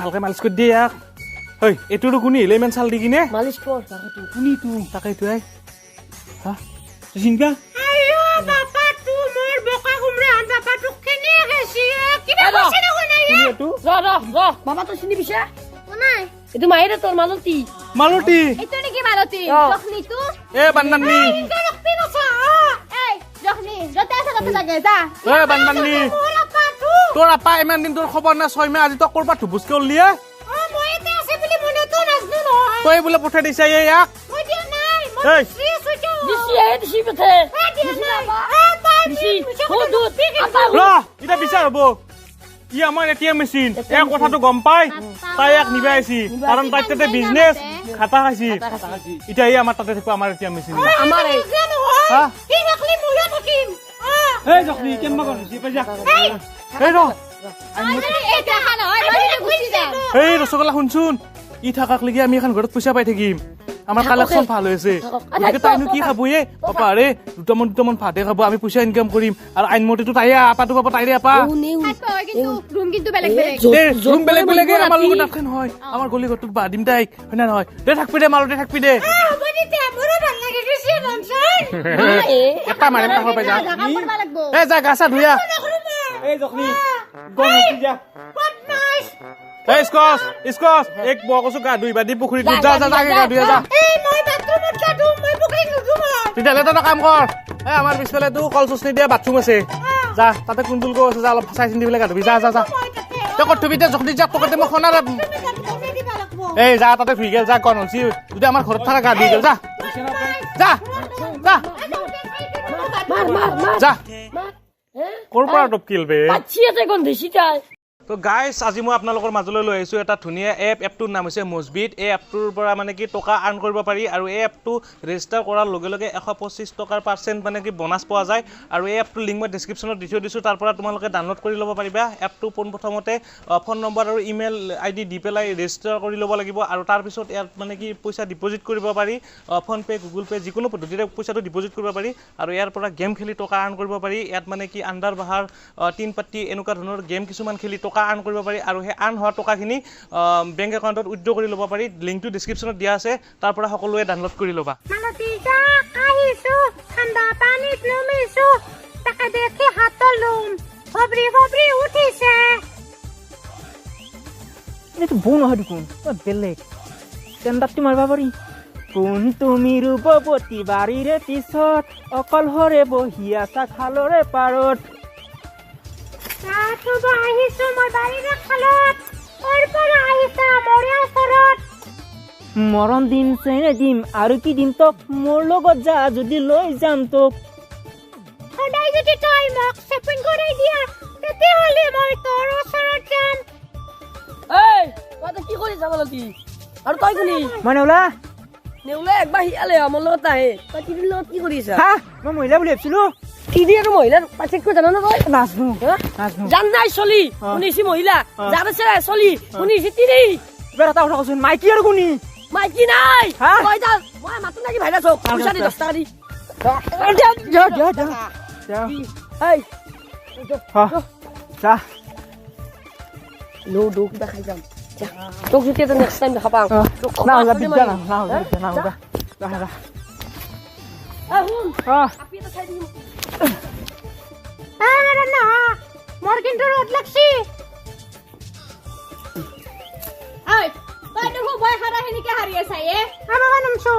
ভালকে মালিচ কৰি দিয়ে ইয়াক ঐ এইটোতো কোনি আহিলে ইমান চাল দি কিনে মালিচ কৰ কোনিটো তাকেইটো আই হা চিন্তা বাবাটো চিনি পিছে এইটো মাইৰে তোৰ মালতী মালতী এইটো নেকি মালতী জখনিটো এ বান্দানি তোৰ আপা ইমান দিন তোৰ খবৰ না 6 মাহ আজি তই কৰবাত ধুবুচকে উলিয়ে তই বোলে পঠাই দিছা ইয়াক এতিয়া বিচাৰ হব ই আমাৰ এটিএম মেচিন এই কথাটো গম পাই তাই ইয়াক নিবাই আছি কাৰণ তাই তাতে বিজনেছ খাতা খাইছি এতিয়া ই আমাৰ তাতে থাকিব আমাৰ এটিএম মেচিন এই ৰসগোল্লা শুনচোন ই থাকাক লাগি আমি এখন ঘৰত পইচা পাই থাকিম আমাৰ কালেকশ্যন ভাল হৈছে গতিকে তাইনো কি খাব পাপাৰে দুটামান ভাতে খাব আমি পইচা ইনকাম কৰিম আৰু আইনমতেতো তাই আপাটো পাব তাইৰে আপা ৰুম বেলেগ বেলেগে আমাৰ লগত নাথাকে নহয় আমাৰ গলি ঘৰটোত বাহ দিম তাইক হয় না নহয় দে থাকবি দে মালতে থাকবি দে এটা মাৰিম খাব পাই যা এ যা গা চা ধুই এই জখনি এই স্কচ এক বকছো গা ধুই বাদি পুখুৰীত যা যা গা ধুই যা তেতিয়াহ'লে তই কাম কৰ এই আমাৰ পিছফালে তো কল চচনি দিয়া বাথৰুম আছে যা তাতে কুন্দুল গছ আছে যা অলপ চাই চিন্তি পেলাই গা ধুবি যা যা যা তই ক'ত ধুবি জখনি যা পকেটে মই খনা এই যা তাতে ধুই গেল যা কণ হৈছি যদি আমাৰ ঘৰত থাকা গা ধুই গেল যা যা যা যা ক'ৰ পৰা টপকিল বে তো গাইজ আজি মই আপোনালোকৰ মাজলৈ লৈ আহিছোঁ এটা ধুনীয়া এপটোৰ নাম হৈছে মজবিট এই এপটোৰ পৰা মানে কি টকা আৰ্ণ কৰিব পাৰি আৰু এই এপটো ৰেজিষ্টাৰ কৰাৰ লগে লগে 125 টকাৰ % মানে কি বোনাছ পোৱা যায় আৰু এই এপটোৰ লিংক মই ডেছক্ৰিপশ্যনত দি থৈ দিছোঁ তাৰ পৰা তোমালোকে ডাউনলোড কৰি ল'ব পাৰিবা এপটো পোনপ্ৰথমতে ফোন নম্বৰ আৰু ইমেইল ID দি পেলাই ৰেজিষ্টাৰ কৰি ল'ব লাগিব আৰু তাৰপিছত ইয়াত মানে কি পইচা ডিপজিট কৰিব পাৰি ফোনপে গুগল পে যিকোনো পদ্ধতিৰে পইচাটো ডিপজিট কৰিব পাৰি আৰু ইয়াৰ পৰা গেম খেলি টকা আৰ্ণ কৰিব পাৰি ইয়াত মানে কি আণ্ডাৰ বাহাৰ 3 পাত্তি এনেকুৱা ধৰণৰ গেম কিছুমান খেলি টকা আৰ্ণ কৰিব পাৰি আৰু সেই আৰ্ণ হোৱা টকাখিনি বেংক একাউণ্টত উইথড্ৰ কৰি ল'ব পাৰি লিংকটো ডেছক্ৰিপশ্যনত দিয়া আছে তাৰ পৰা সকলোৱে ডাউনলোড কৰি ল'বা এইটো বৌ নহয় দেখোন বেলেগ টেণ্ডাৰটো মাৰিব পাৰি কোন তুমি ৰূপৱতী বাৰীৰে পিছত অকলশৰে বহি আছা খালৰে পাৰত মৰম দিম চেনে দিম আৰু কি দিম তোক মোৰ লগত যা যদি লৈ যাম তোক সদায় যদি তই মোক চেপিং কৰি দিয়া তেতিয়াহ'লে মই তোৰ ওচৰত যাম এই তই কি কৰি যাব লাগি আৰু তই কোনি মই নেউলা একবাৰ হিয়ালে মোৰ লগত আহে তই তিৰিৰ লগত কি কৰি আছা হা মই মহিলা বুলি ভাবিছিলো তিৰি আৰু মহিলাৰ পাৰ্থক্য জানা না তই নাজনো জান নাই চলি শুনিছি মহিলা জান আছে চলি শুনিছি তিৰি এবাৰ এটা কথা কচোন মাইকী আৰু কোনি মাইকী নাই তই যা মই মাতো নাকি ভাইৰা চক পইচা দি 10 টাকা দি এই যা লো দুখ দেখাই যাম তোক যদি এটা নেক্সট টাইম দেখা পাওঁ না যা দিগদাৰ না আপি এটা খাই দিম মোৰ কিন্তু ৰ'দ লাগছি ঐ তই দেখো ভয় খাৰা হেনিকে হাৰি আছা আমাৰ নামছো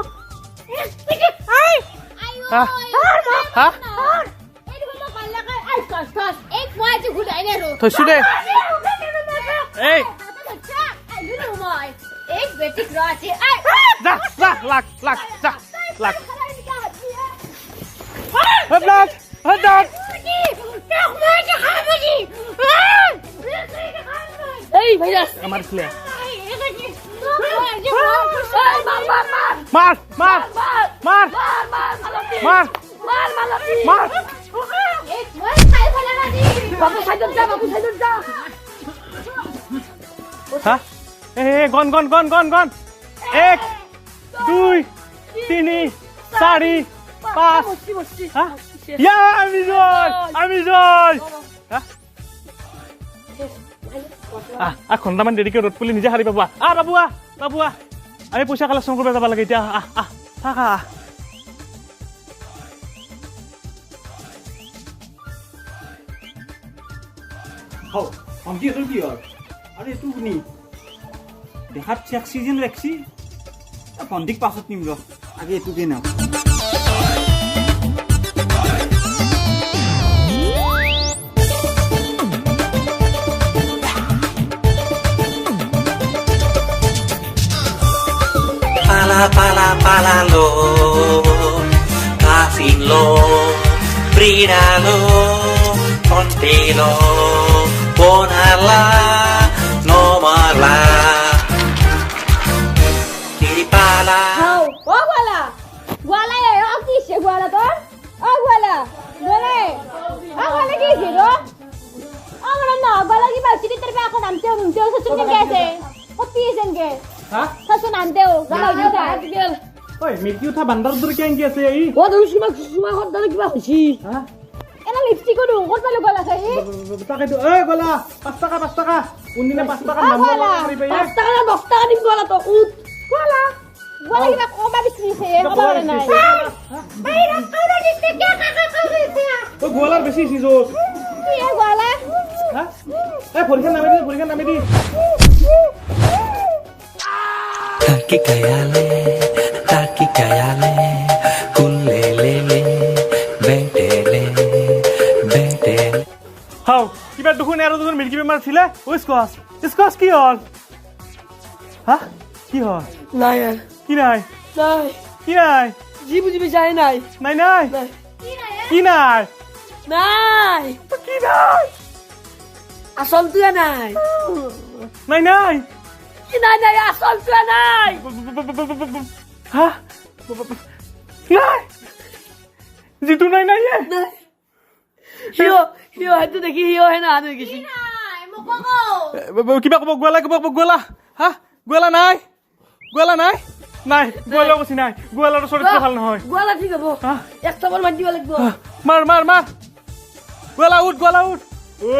থৈছো দে এই এই ভাইরাস আমার ছেলে মার মার মার মার মার মালতী মার বাবু সাইডত যা বাবু সাইডত যা হ্যাঁ গন গন গন গন গন 1 2 3 4 5 বসছি হা ইয়া আমি জয় হা ঘণ্টামান দেৰিকে ৰ'দ পুলি নিজে হাৰি পাবা বাবুৱা আমি পইচা কালেকশ্যন কৰিব যাব লাগে এতিয়া থাকা অমকি এইটো কি হয় আৰু এইটো শুনি দেখাত চেক্সি যেন লেক্সি ভণ্টিক পাছত নিম ৰ আগে এইটোকে নাম Palalo, casino, brinalo, pontelo, bonala, no mala, kiripala. ও গোৱালা গোৱালা ও কি হৈছে গোৱালা তোৰ ও গোৱালা কি হৈছে ৰ আমাৰ না গোৱালা কিবা চিটি তাৰ পৰা আকৌ নামতে সচুন কেনকে আছে কতি আছে কে সচুন নামতেও গোৱালা দিছা ঐ মেকি উঠা বান্দাৰ দৰে কেনকে আছে এই ও ধৰি চুমা হদ্দালে কিবা হৈছি এনা লিপষ্টিক ও ক'ত পালো গোৱালা খাই তাকেতো ঐ গলা 5 টকা কোনদিনা 5 টকা নাম কৰি পাই 5 টাকা না 10 টাকা দিম গোৱালা তো উঠ গোৱালা কিবা কমা বিচৰিছে কমা নাই বাইৰা কাউৰা দিছে কে কাকা কাউৰিছে ঐ গোলাৰ বেছি সিজত কি গোৱালা হা এই ভৰিখন নামি দি Taki kayale, kulelele, betele. হাও কিবা দুখুন আৰু দুখুন মিল্কি বেমাৰ ছিলে স্কোৱাচ কি হ'ল হা কি হ'ল নাই আর কি নাই নাই কি নাই জি বুঝিবি যাই নাই নাই নাই কি নাই নাই কি নাই আসল তুই নাই নাই কি নাই আসল তুই নাই হা নাই জিতু নাই নাই হিও হয়তো দেখি হিও হে না আনে গেছি কিবা ক'ব গোৱালা হা গোৱালা নাই গোৱালা কৈছি নাই গোৱালাৰ চৰিত্ৰ ভাল নহয় গোৱালা ঠিক হব এক চাবৰ মাৰ দিব লাগিব মাৰ গোৱালা উঠ ঐ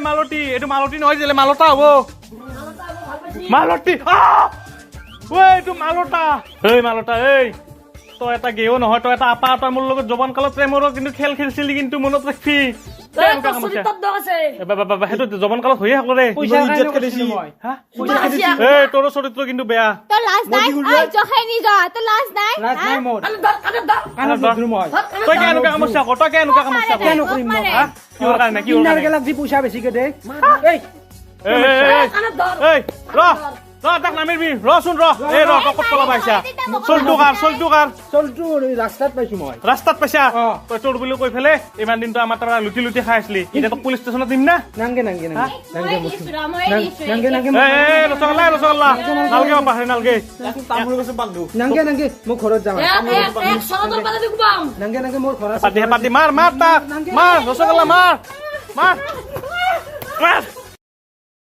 মালতী এইটো মালতী নহয় যে মালতা হ'ব মালতী ঐ এইটো মালতা এই তই এটা গেও নহয় তই এটা আপা তই মোৰ লগত জৱান কালত প্ৰেমৰ কিন্তু খেল খেলিছিলি কিন্তু মনত ৰাখবি সেইটো জৱান কালত হৈয়ে সকলোৰে তোৰ চৰিত্ৰ কিন্তু বেয়া তোৰ লাজ নাই আই জখাই নি যা তোৰ লাজ নাই তই কে এনেকুৱা সমস্যা কৰ কিহৰ কাৰণে যি পইচা বেছিকে দে তাক নামিবি ৰচোন ক'ত পলা পাইছা চলটো কাৰ ৰাস্তাত পাইছো মই ৰাস্তাত পাইছা তই তোৰ বুলি কৈ ফেলে ইমান দিনটো আমাৰ তাৰ লুটি খাই আছিলি এতিয়া তোক পুলিচ ষ্টেচনত দিম না নাংগে ৰসগোল্লা নালগে পাহৰি নালগে নাংগে মোক ঘৰত যাম এক সৰদৰ পালে দেখবাম নাংগে মোৰ ঘৰত পাতি মাৰ তাক মাৰ ৰসগোল্লা মাৰ